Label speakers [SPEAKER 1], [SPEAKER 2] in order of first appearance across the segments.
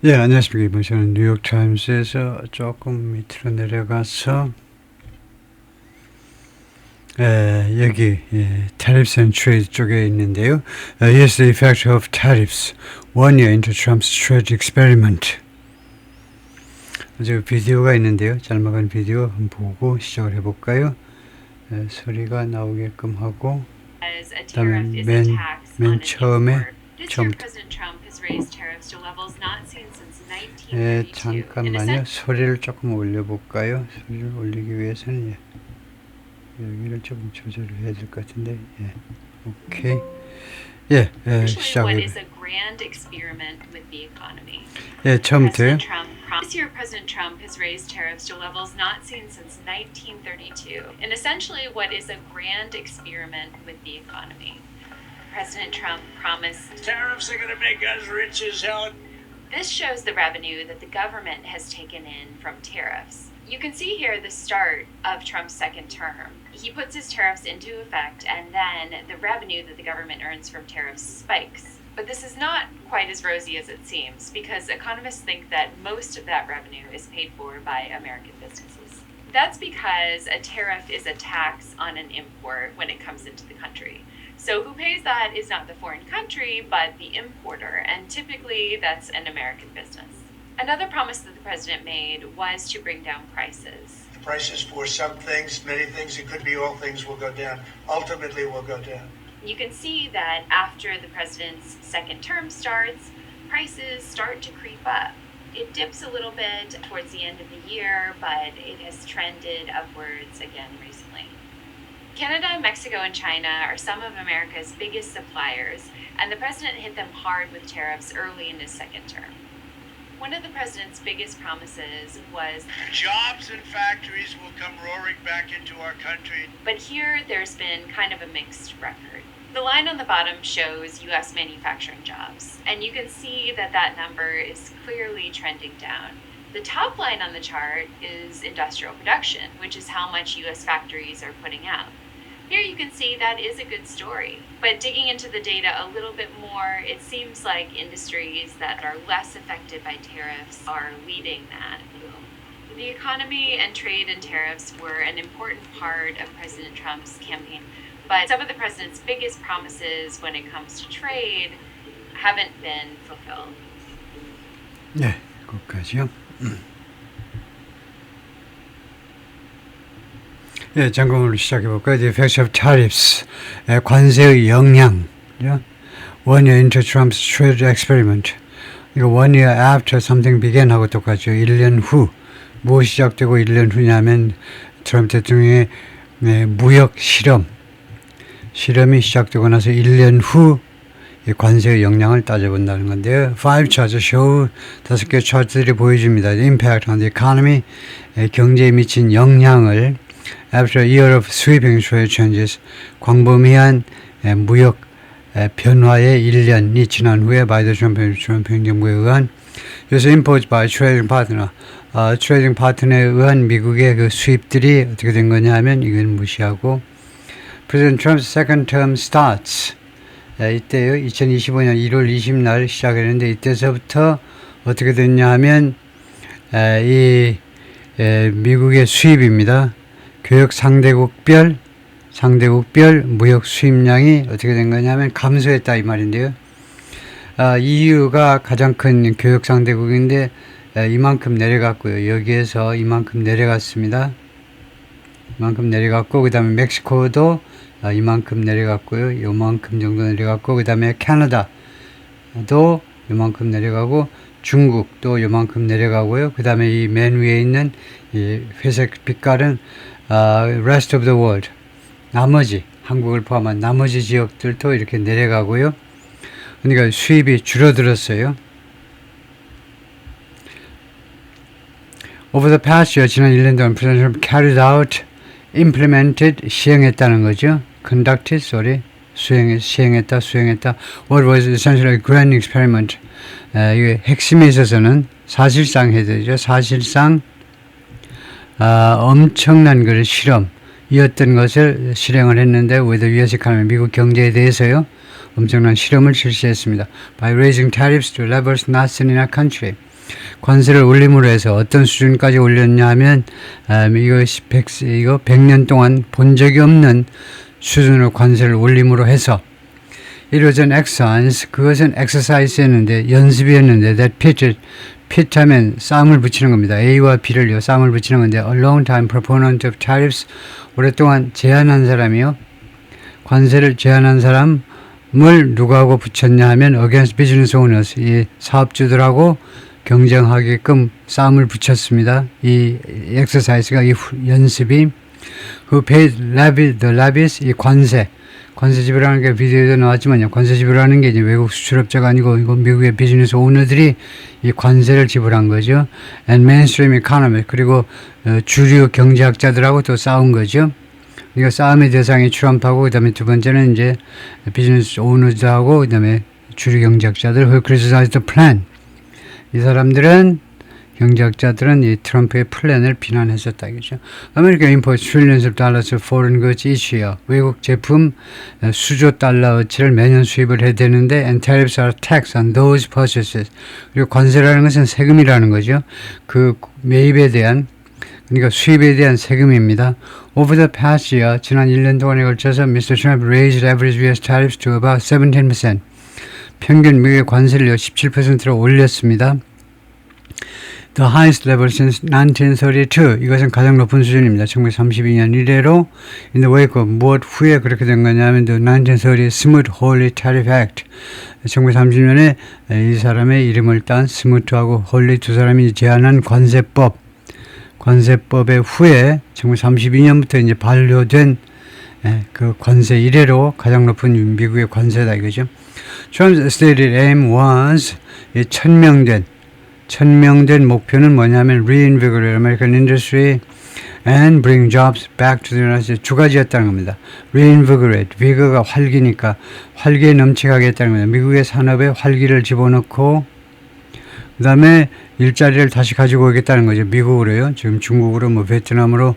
[SPEAKER 1] 예, 안녕하십니까. 이번 저는 뉴욕타임스에서 조금 밑으로 내려가서 여기 tariffs and trade 쪽에 있는데요. Here's the effect of tariffs 1 year into Trump's trade experiment. 아주 비디오가 있는데요. 짧은 비디오 한번 보고 시작을 해볼까요? 소리가 나오게끔 하고 그다음에 맨 처음부터 잠깐만요. 소리를 조금 올려볼까요? 소리를 올리기 위해서는 여기를 조금 조절을 해야 될 것 같은데 오케이. 시작을. 처음부터요.
[SPEAKER 2] This year, President Trump has raised tariffs to levels not seen since 1932, in essentially what is a grand experiment with the economy. President Trump promised
[SPEAKER 3] tariffs are going to make us rich as hell.
[SPEAKER 2] This shows the revenue that the government has taken in from tariffs. You can see here the start of Trump's second term. He puts his tariffs into effect, and then the revenue that the government earns from tariffs spikes. But this is not quite as rosy as it seems, because economists think that most of that revenue is paid for by American businesses. That's because a tariff is a tax on an import when it comes into the country. So who pays that is not the foreign country, but the importer, and typically that's an American business. Another promise that the president made was to bring down prices.
[SPEAKER 3] The prices for some things, many things, it could be all things, will go down. Ultimately, will go down.
[SPEAKER 2] You can see that after the president's second term starts, prices start to creep up. It dips a little bit towards the end of the year, but it has trended upwards again recently. Canada, Mexico, and China are some of America's biggest suppliers, and the president hit them hard with tariffs early in his second term. One of the president's biggest promises was
[SPEAKER 3] jobs and factories will come roaring back into our country.
[SPEAKER 2] But here there's been kind of a mixed record. The line on the bottom shows U.S. manufacturing jobs, and you can see that that number is clearly trending down. The top line on the chart is industrial production, which is how much U.S. factories are putting out. Here you can see that is a good story, but digging into the data a little bit more, it seems like industries that are less affected by tariffs are leading that boom. The economy and trade and tariffs were an important part of President Trump's campaign, but some of the president's biggest promises when it comes to trade haven't been fulfilled.
[SPEAKER 1] 네, 거기까지요. 점검을 시작해볼까요? The effects of tariffs, 관세의 영향, 1 year into Trump's trade experiment. 이거 1 year after something began 하고 똑같죠. 1년 후, 무엇이 시작되고 1년 후냐면 트럼프 대통령의 무역 실험이 시작되고 나서 1년 후 관세의 영향을 따져본다는 건데요. 5 charts show 5개 차트들이 보여줍니다. The impact on the economy, 경제에 미친 영향을 After a year of sweeping trade changes, 광범위한 무역 변화의 1년이 지난 후에 바이든 트럼프 행정부에 의한 그래서 imposed by trading partner, 트레이딩 파트너에 의한 미국의 그 수입들이 어떻게 된 거냐 하면 이건 무시하고 President Trump's second term starts. 이때요. 2025년 1월 20날 시작했는데 이때서부터 어떻게 됐냐 하면 미국의 수입입니다. 교역 상대국별 무역 수입량이 어떻게 된 거냐면 감소했다 이 말인데요. EU가 가장 큰 교역 상대국인데 이만큼 내려갔고요. 여기에서 이만큼 내려갔습니다. 이만큼 내려갔고 그 다음에 멕시코도 이만큼 내려갔고요. 요만큼 정도 내려갔고 그 다음에 캐나다도 요만큼 내려가고 중국도 요만큼 내려가고요. 그 다음에 이 맨 위에 있는 이 회색 빛깔은 rest of the world, 나머지 한국을 포함한 나머지 지역들도 이렇게 내려가고요. 그러니까 수입이 줄어들었어요. Over the past year, 지난 1년 동안 President Trump carried out, implemented, 시행했다는 거죠. conducted, 시행했다. What was essentially a grand experiment. 이게 핵심에 있어서는 사실상 해야 되죠. 사실상 엄청난 그 실험이었던 것을 실행을 했는데 with the US economy, 미국 경제에 대해서요. 엄청난 실험을 실시했습니다. By raising tariffs to levels not seen in our country. 관세를 올림으로 해서 어떤 수준까지 올렸냐 하면 이거 100년 동안 본 적이 없는 수준으로 관세를 올림으로 해서 이루어진 actions, 그것은 exercise였는데 연습이었는데 that pit 하면 쌍을 붙이는 겁니다. A와 B를요 쌍을 붙이는 건데 a long time proponent of tariffs, 오랫동안 제안한 사람이요, 관세를 제안한 사람을 누구하고 붙였냐 하면 against business owners, 이 사업주들하고 경쟁하게끔 싸움을 붙였습니다. 이 exercise가, 이 연습이 who paid the levies, 이 관세 지불하는 게 비디오에도 나왔지만요. 관세 지불하는 게 이제 외국 수출업자가 아니고 이건 미국의 비즈니스 오너들이 이 관세를 지불한 거죠. And mainstream economy, 그리고 주류 경제학자들하고 또 싸운 거죠. 그러니까 싸움의 대상이 트럼프하고 그다음에 두 번째는 이제 비즈니스 오너들하고 그다음에 주류 경제학자들 who criticized the plan. 이 사람들은 경제학자들은 이 트럼프의 플랜을 비난했었다 이거죠. American imports trillions of dollars of foreign goods each year. 외국 제품 수조 달러어치를 매년 수입을 해야 되는데 and tariffs are tax on those purchases. 그리고 관세라는 것은 세금이라는 거죠. 그 매입에 대한, 그러니까 수입에 대한 세금입니다. Over the past year, 지난 1년 동안에 걸쳐서 Mr. Trump raised average US tariffs to about 17%. 평균 미국의 관세를 17%로 올렸습니다. The highest level since 1932. 이것은 가장 높은 수준입니다. 1932년 이래로 in the wake of, 무엇 후에 그렇게 된 거냐면 the 1930 Smoot-Hawley Tariff Act. 1930년에 이 사람의 이름을 딴 스무트하고 홀리 두 사람이 제안한 관세법의 후에 1932년부터 이제 반려된 그 관세 이래로 가장 높은 미국의 관세다 이거죠. Trump's stated aim was, 천명된 목표는 뭐냐면 reinvigorate American industry and bring jobs back to the United States. 두 가지였다는 겁니다. reinvigorate, vigor가 활기니까 활기에 넘치게 했다는 겁니다. 미국의 산업에 활기를 집어넣고 그 다음에 일자리를 다시 가지고 오겠다는 거죠. 미국으로요. 지금 중국으로 뭐 베트남으로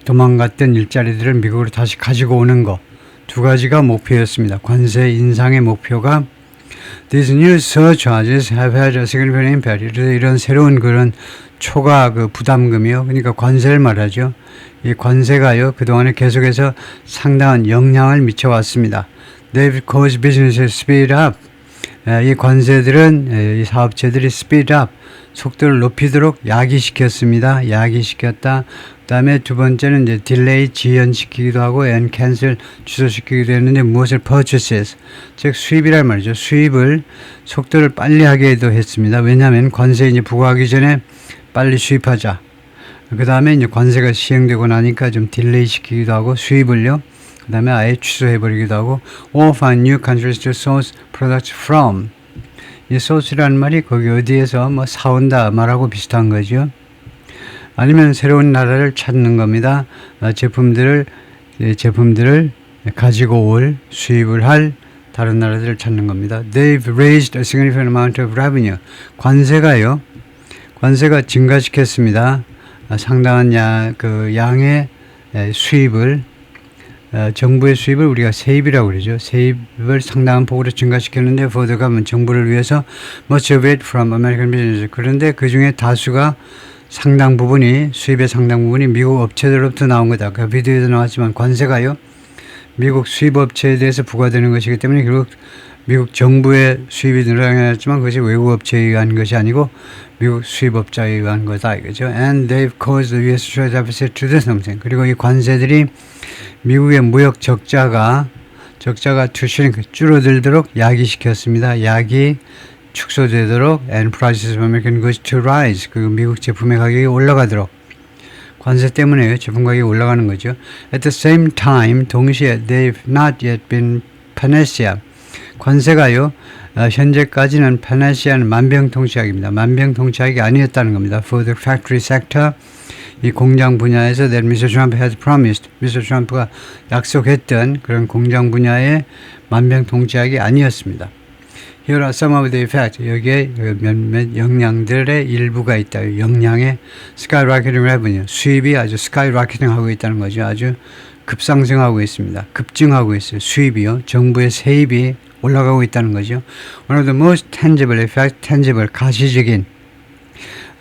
[SPEAKER 1] 도망갔던 일자리들을 미국으로 다시 가지고 오는 거. 두 가지가 목표였습니다. 관세 인상의 목표가 These new surcharges have had a significant impact. 이런 새로운 그런 초과 그 부담금이요. 그러니까 관세를 말하죠. 이 관세가요. 그동안에 계속해서 상당한 영향을 미쳐왔습니다. They've caused businesses to speed up. 이 관세들은 이 사업체들이 speed up, 속도를 높이도록 야기시켰습니다. 야기시켰다. 그 다음에 두 번째는 이제 딜레이, 지연시키기도 하고 and cancel, 취소시키기도 했는데 무엇을 purchases, 즉 수입이란 말이죠. 수입을 속도를 빨리 하게도 했습니다. 왜냐하면 관세 이제 부과하기 전에 빨리 수입하자. 그 다음에 이제 관세가 시행되고 나니까 좀 딜레이 시키기도 하고 수입을요. 그 다음에 아예 취소해버리기도 하고 or find new countries to source products from. 이 source라는 말이 거기 어디에서 뭐 사온다 말하고 비슷한 거죠. 아니면 새로운 나라를 찾는 겁니다. 제품들을 가지고 올, 수입을 할 다른 나라들을 찾는 겁니다. They've raised a significant amount of revenue. 관세가 증가시켰습니다. 상당한 양의 수입을, 정부의 수입을 우리가 세입이라고 그러죠. 세입을 상당한 폭으로 증가시켰는데 for the government, 정부를 위해서 much of it from American business. 그런데 그 중에 다수가 상당 부분이, 수입의 상당 부분이 미국 업체들로부터 나온 거다. 그 비디오에도 나왔지만 관세가요, 미국 수입 업체에 대해서 부과되는 것이기 때문에 결국 미국 정부의 수입이 늘어나겠지만 그것이 외국 업체에 의한 것이 아니고 미국 수입업자에 의한 거다 이거죠. And they've caused the U.S. trade deficit to do something. 그리고 이 관세들이 미국의 무역 적자가 줄어들도록 야기시켰습니다. 야기 축소되도록 and prices of American goods to rise. 그 미국 제품의 가격이 올라가도록. 관세 때문에 제품 가격이 올라가는 거죠. At the same time, 동시에 they've not yet been panacea. 관세가요, 현재까지는 panacea 만병통치약입니다. 만병통치약이 아니었다는 겁니다. For the factory sector, 이 공장 분야에서 that Mr. Trump has promised, Mr. Trump가 약속했던 그런 공장 분야의 만병통치약이 아니었습니다. Here are some of the effects. 여기에 몇몇 영향들의 일부가 있다. 영향의 skyrocketing revenue. 수입이 아주 skyrocketing 하고 있다는 거죠. 아주 급상승하고 있습니다. 급증하고 있어요. 수입이요. 정부의 세입이 올라가고 있다는 거죠. One of the most tangible effects, tangible, 가시적인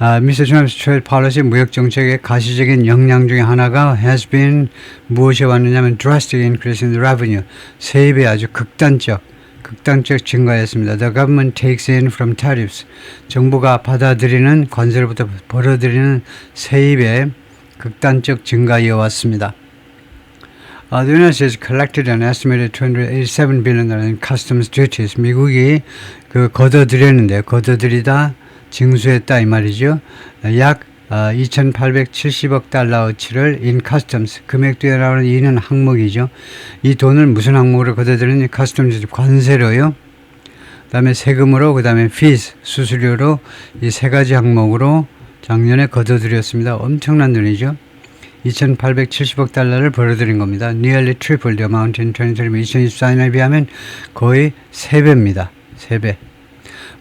[SPEAKER 1] Mr. Trump's trade policy 무역 정책의 가시적인 역량 중에 하나가 has been 무엇이 왔느냐면 drastic increase in the revenue. 세입의 아주 극단적 증가였습니다. The government takes in from tariffs. 정부가 받아들이는 관세로부터 벌어들이는 세입의 극단적 증가 이어왔습니다. The United States collected an estimated $287 billion in customs duties. 미국이 걷어들이다 징수했다 이 말이죠. 약 2,870억 달러어치를 in customs 금액 뒤에 나오는 이는 항목이죠. 이 돈을 무슨 항목으로 걷어들이니 customs 관세로요. 그다음에 세금으로 그다음에 fees 수수료로 이 세 가지 항목으로 작년에 걷어들였습니다. 엄청난 돈이죠. 2,870억 달러를 벌어들인 겁니다. Nearly triple the amount in 2023. 2024년에 비하면 거의 3배입니다. 3배.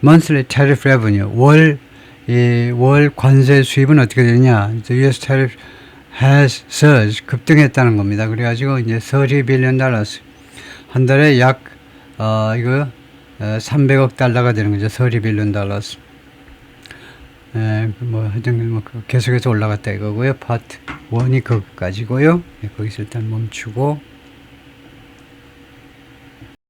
[SPEAKER 1] Monthly tariff revenue. 월 관세 수입은 어떻게 되냐? The US tariff has surged. 급등했다는 겁니다. 그래가지고 이제 $30 billion. 한 달에 약, 300억 달러가 되는 거죠. $30 billion. 하여튼 계속해서 올라갔다 이거고요. 파트 1이 거기까지고요. 거기서 일단 멈추고